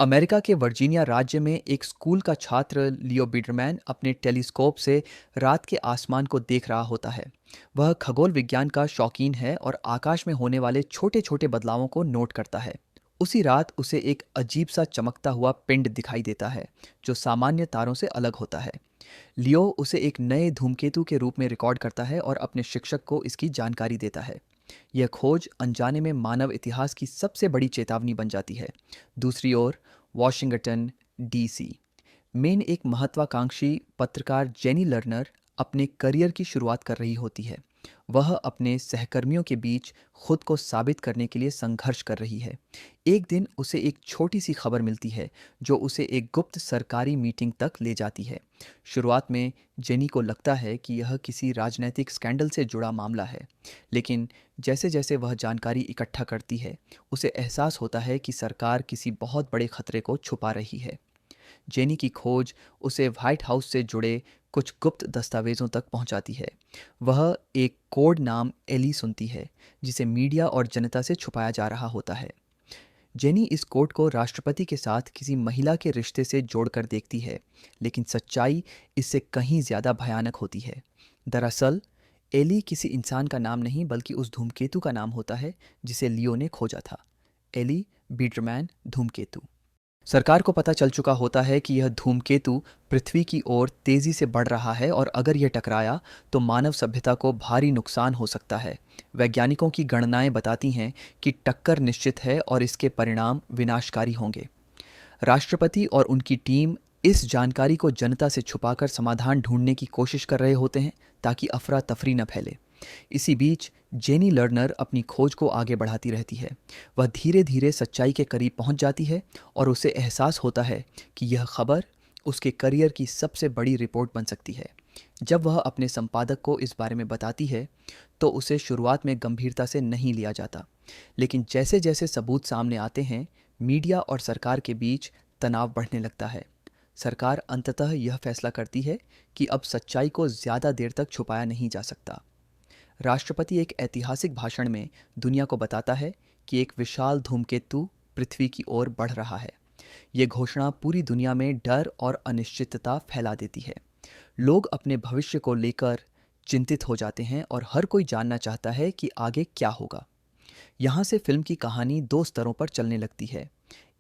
America के Virginia राज्य में एक स्कूल का छात्र लियो बिडरमैन अपने टेलीस्कोप से रात के आसमान को देख रहा होता है। वह खगोल विज्ञान का शौकीन है और आकाश में होने वाले छोटे छोटे बदलावों को नोट करता है। उसी रात उसे एक अजीब सा चमकता हुआ पिंड दिखाई देता है जो सामान्य तारों से अलग होता है। लियो उसे एक नए धूमकेतु के रूप में रिकॉर्ड करता है और अपने शिक्षक को इसकी जानकारी देता है। यह खोज अनजाने में मानव इतिहास की सबसे बड़ी चेतावनी बन जाती है। दूसरी ओर वॉशिंगटन डीसी मेन एक महत्वाकांक्षी पत्रकार जेनी लर्नर अपने करियर की शुरुआत कर रही होती है। वह अपने सहकर्मियों के बीच खुद को साबित करने के लिए संघर्ष कर रही है। एक दिन उसे एक छोटी सी खबर मिलती है जो उसे एक गुप्त सरकारी मीटिंग तक ले जाती है। शुरुआत में जेनी को लगता है कि यह किसी राजनीतिक स्कैंडल से जुड़ा मामला है, लेकिन जैसे जैसे वह जानकारी इकट्ठा करती है उसे एहसास होता है कि सरकार किसी बहुत बड़े खतरे को छुपा रही है। जेनी की खोज उसे व्हाइट हाउस से जुड़े कुछ गुप्त दस्तावेजों तक पहुंचाती है। वह एक कोड नाम एली सुनती है जिसे मीडिया और जनता से छुपाया जा रहा होता है। जेनी इस कोड को राष्ट्रपति के साथ किसी महिला के रिश्ते से जोड़कर देखती है, लेकिन सच्चाई इससे कहीं ज्यादा भयानक होती है। दरअसल एली किसी इंसान का नाम नहीं बल्कि उस धूमकेतु का नाम होता है जिसे लियो ने खोजा था। एली बीडरमैन धूमकेतु। सरकार को पता चल चुका होता है कि यह धूमकेतु पृथ्वी की ओर तेजी से बढ़ रहा है और अगर यह टकराया तो मानव सभ्यता को भारी नुकसान हो सकता है। वैज्ञानिकों की गणनाएं बताती हैं कि टक्कर निश्चित है और इसके परिणाम विनाशकारी होंगे। राष्ट्रपति और उनकी टीम इस जानकारी को जनता से छुपाकर समाधान ढूंढने की कोशिश कर रहे होते हैं ताकि अफरा तफरी न फैले। इसी बीच जेनी लर्नर अपनी खोज को आगे बढ़ाती रहती है। वह धीरे धीरे सच्चाई के करीब पहुंच जाती है और उसे एहसास होता है कि यह खबर उसके करियर की सबसे बड़ी रिपोर्ट बन सकती है। जब वह अपने संपादक को इस बारे में बताती है तो उसे शुरुआत में गंभीरता से नहीं लिया जाता, लेकिन जैसे जैसे सबूत सामने आते हैं मीडिया और सरकार के बीच तनाव बढ़ने लगता है। सरकार अंततः यह फैसला करती है कि अब सच्चाई को ज़्यादा देर तक छुपाया नहीं जा सकता। राष्ट्रपति एक ऐतिहासिक भाषण में दुनिया को बताता है कि एक विशाल धूमकेतु पृथ्वी की ओर बढ़ रहा है। यह घोषणा पूरी दुनिया में डर और अनिश्चितता फैला देती है। लोग अपने भविष्य को लेकर चिंतित हो जाते हैं और हर कोई जानना चाहता है कि आगे क्या होगा। यहाँ से फिल्म की कहानी दो स्तरों पर चलने लगती है।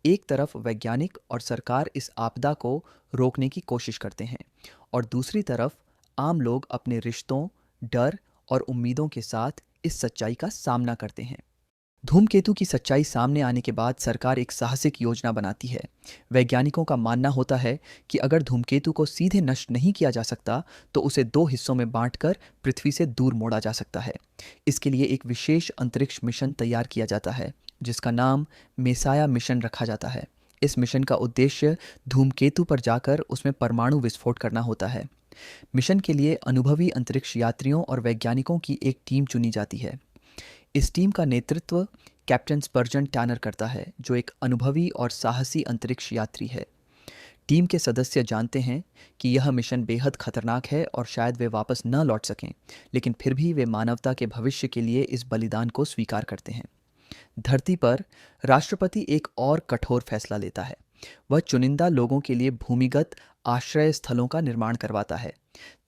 एक तरफ वैज्ञानिक और सरकार इस आपदा को रोकने की कोशिश करते हैं और दूसरी तरफ आम लोग अपने रिश्तों, डर और उम्मीदों के साथ इस सच्चाई का सामना करते हैं। धूमकेतु की सच्चाई सामने आने के बाद सरकार एक साहसिक योजना बनाती है। वैज्ञानिकों का मानना होता है कि अगर धूमकेतु को सीधे नष्ट नहीं किया जा सकता तो उसे दो हिस्सों में बांटकर पृथ्वी से दूर मोड़ा जा सकता है। इसके लिए एक विशेष अंतरिक्ष मिशन तैयार किया जाता है जिसका नाम मेसाया मिशन रखा जाता है। इस मिशन का उद्देश्य धूमकेतु पर जाकर उसमें परमाणु विस्फोट करना होता है। मिशन के लिए अनुभवी अंतरिक्ष यात्रियों और वैज्ञानिकों की एक टीम चुनी जाती है। इस टीम का नेतृत्व कैप्टन स्पर्जन टैनर करता है जो एक अनुभवी और साहसी अंतरिक्ष यात्री है। टीम के सदस्य जानते हैं कि यह मिशन बेहद खतरनाक है और शायद वे वापस न लौट सकें, लेकिन फिर भी वे मानवता के भविष्य के लिए इस बलिदान को स्वीकार करते हैं। धरती पर राष्ट्रपति एक और कठोर फैसला लेता है। वह चुनिंदा लोगों के लिए भूमिगत आश्रय स्थलों का निर्माण करवाता है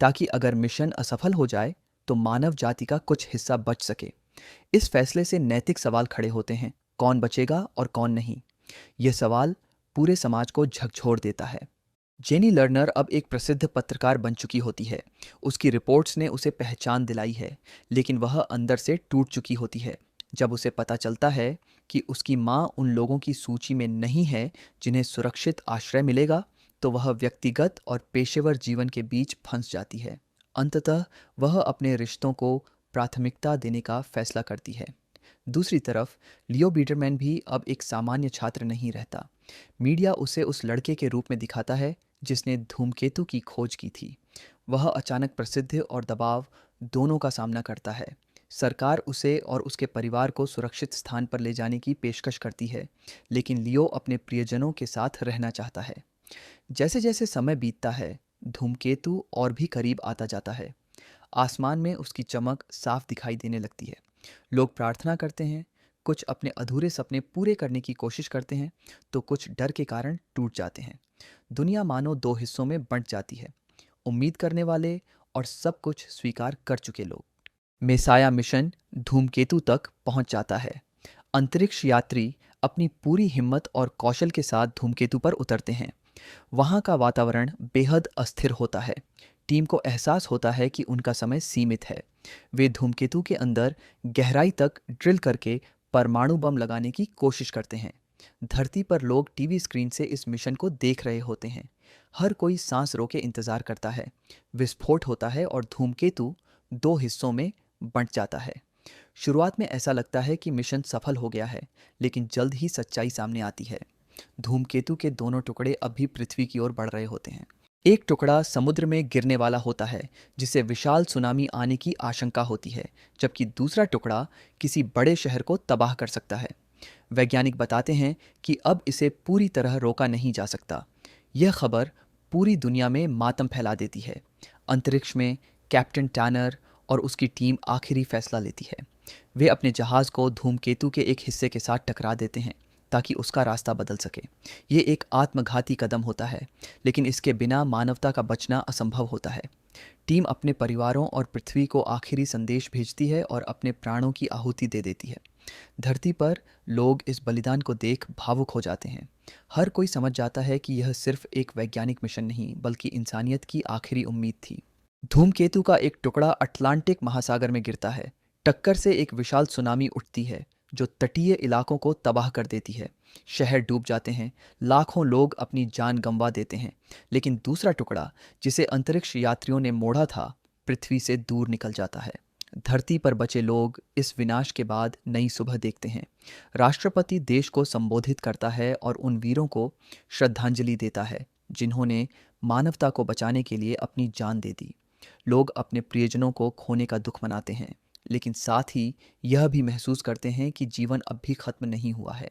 ताकि अगर मिशन असफल हो जाए तो मानव जाति का कुछ हिस्सा बच सके। इस फैसले से नैतिक सवाल खड़े होते हैं, कौन बचेगा और कौन नहीं। यह सवाल पूरे समाज को झकझोर देता है। जेनी लर्नर अब एक प्रसिद्ध पत्रकार बन चुकी होती है। उसकी रिपोर्ट्स ने उसे पहचान दिलाई है, लेकिन वह अंदर से टूट चुकी होती है जब उसे पता चलता है कि उसकी माँ उन लोगों की सूची में नहीं है जिन्हें सुरक्षित आश्रय मिलेगा, तो वह व्यक्तिगत और पेशेवर जीवन के बीच फंस जाती है। अंततः वह अपने रिश्तों को प्राथमिकता देने का फैसला करती है। दूसरी तरफ लियो बीटरमैन भी अब एक सामान्य छात्र नहीं रहता। मीडिया उसे उस लड़के के रूप में दिखाता है जिसने धूमकेतु की खोज की थी। वह अचानक प्रसिद्धि और दबाव दोनों का सामना करता है। सरकार उसे और उसके परिवार को सुरक्षित स्थान पर ले जाने की पेशकश करती है, लेकिन लियो अपने प्रियजनों के साथ रहना चाहता है। जैसे जैसे समय बीतता है धूमकेतु और भी करीब आता जाता है। आसमान में उसकी चमक साफ दिखाई देने लगती है। लोग प्रार्थना करते हैं, कुछ अपने अधूरे सपने पूरे करने की कोशिश करते हैं, तो कुछ डर के कारण टूट जाते हैं। दुनिया मानो दो हिस्सों में बंट जाती है, उम्मीद करने वाले और सब कुछ स्वीकार कर चुके लोग। मेसाया मिशन धूमकेतु तक पहुंच जाता है। अंतरिक्ष यात्री अपनी पूरी हिम्मत और कौशल के साथ धूमकेतु पर उतरते हैं। वहाँ का वातावरण बेहद अस्थिर होता है। टीम को एहसास होता है कि उनका समय सीमित है। वे धूमकेतु के अंदर गहराई तक ड्रिल करके परमाणु बम लगाने की कोशिश करते हैं। धरती पर लोग टीवी स्क्रीन से इस मिशन को देख रहे होते हैं। हर कोई सांस रोके इंतजार करता है। विस्फोट होता है और धूमकेतु दो हिस्सों में बंट जाता है। शुरुआत में ऐसा लगता है कि मिशन सफल हो गया है, लेकिन जल्द ही सच्चाई सामने आती है। धूमकेतु के दोनों टुकड़े अब भी पृथ्वी की ओर बढ़ रहे होते हैं। एक टुकड़ा समुद्र में गिरने वाला होता है, जिससे विशाल सुनामी आने की आशंका होती है, जबकि दूसरा टुकड़ा किसी बड़े शहर को तबाह कर सकता है। वैज्ञानिक बताते हैं कि अब इसे पूरी तरह रोका नहीं जा सकता। यह खबर पूरी दुनिया में मातम फैला देती है। अंतरिक्ष में कैप्टन टैनर और उसकी टीम आखिरी फैसला लेती है। वे अपने जहाज़ को धूमकेतु के एक हिस्से के साथ टकरा देते हैं ताकि उसका रास्ता बदल सके। ये एक आत्मघाती कदम होता है, लेकिन इसके बिना मानवता का बचना असंभव होता है। टीम अपने परिवारों और पृथ्वी को आखिरी संदेश भेजती है और अपने प्राणों की आहुति दे देती है। धरती पर लोग इस बलिदान को देख भावुक हो जाते हैं। हर कोई समझ जाता है कि यह सिर्फ एक वैज्ञानिक मिशन नहीं, बल्कि इंसानियत की आखिरी उम्मीद थी। धूमकेतु का एक टुकड़ा अटलांटिक महासागर में गिरता है। टक्कर से एक विशाल सुनामी उठती है जो तटीय इलाकों को तबाह कर देती है। शहर डूब जाते हैं, लाखों लोग अपनी जान गंवा देते हैं। लेकिन दूसरा टुकड़ा, जिसे अंतरिक्ष यात्रियों ने मोड़ा था, पृथ्वी से दूर निकल जाता है। धरती पर बचे लोग इस विनाश के बाद नई सुबह देखते हैं। राष्ट्रपति देश को संबोधित करता है और उन वीरों को श्रद्धांजलि देता है जिन्होंने मानवता को बचाने के लिए अपनी जान दे दी। लोग अपने प्रियजनों को खोने का दुख मनाते हैं, लेकिन साथ ही यह भी महसूस करते हैं कि जीवन अब भी खत्म नहीं हुआ है।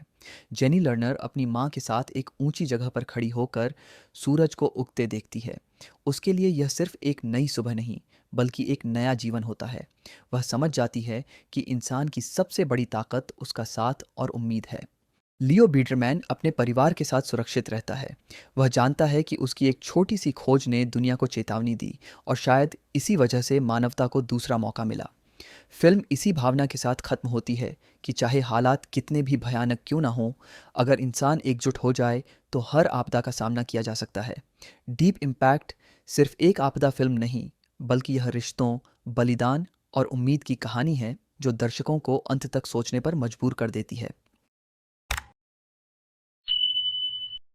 जेनी लर्नर अपनी माँ के साथ एक ऊंची जगह पर खड़ी होकर सूरज को उगते देखती है। उसके लिए यह सिर्फ एक नई सुबह नहीं, बल्कि एक नया जीवन होता है। वह समझ जाती है कि इंसान की सबसे बड़ी ताकत उसका साथ और उम्मीद है। लियो बीडरमैन अपने परिवार के साथ सुरक्षित रहता है। वह जानता है कि उसकी एक छोटी सी खोज ने दुनिया को चेतावनी दी, और शायद इसी वजह से मानवता को दूसरा मौका मिला। फिल्म इसी भावना के साथ खत्म होती है कि चाहे हालात कितने भी भयानक क्यों ना हों, अगर इंसान एकजुट हो जाए तो हर आपदा का सामना किया जा सकता है। डीप इम्पैक्ट सिर्फ एक आपदा फिल्म नहीं, बल्कि यह रिश्तों, बलिदान और उम्मीद की कहानी है जो दर्शकों को अंत तक सोचने पर मजबूर कर देती है।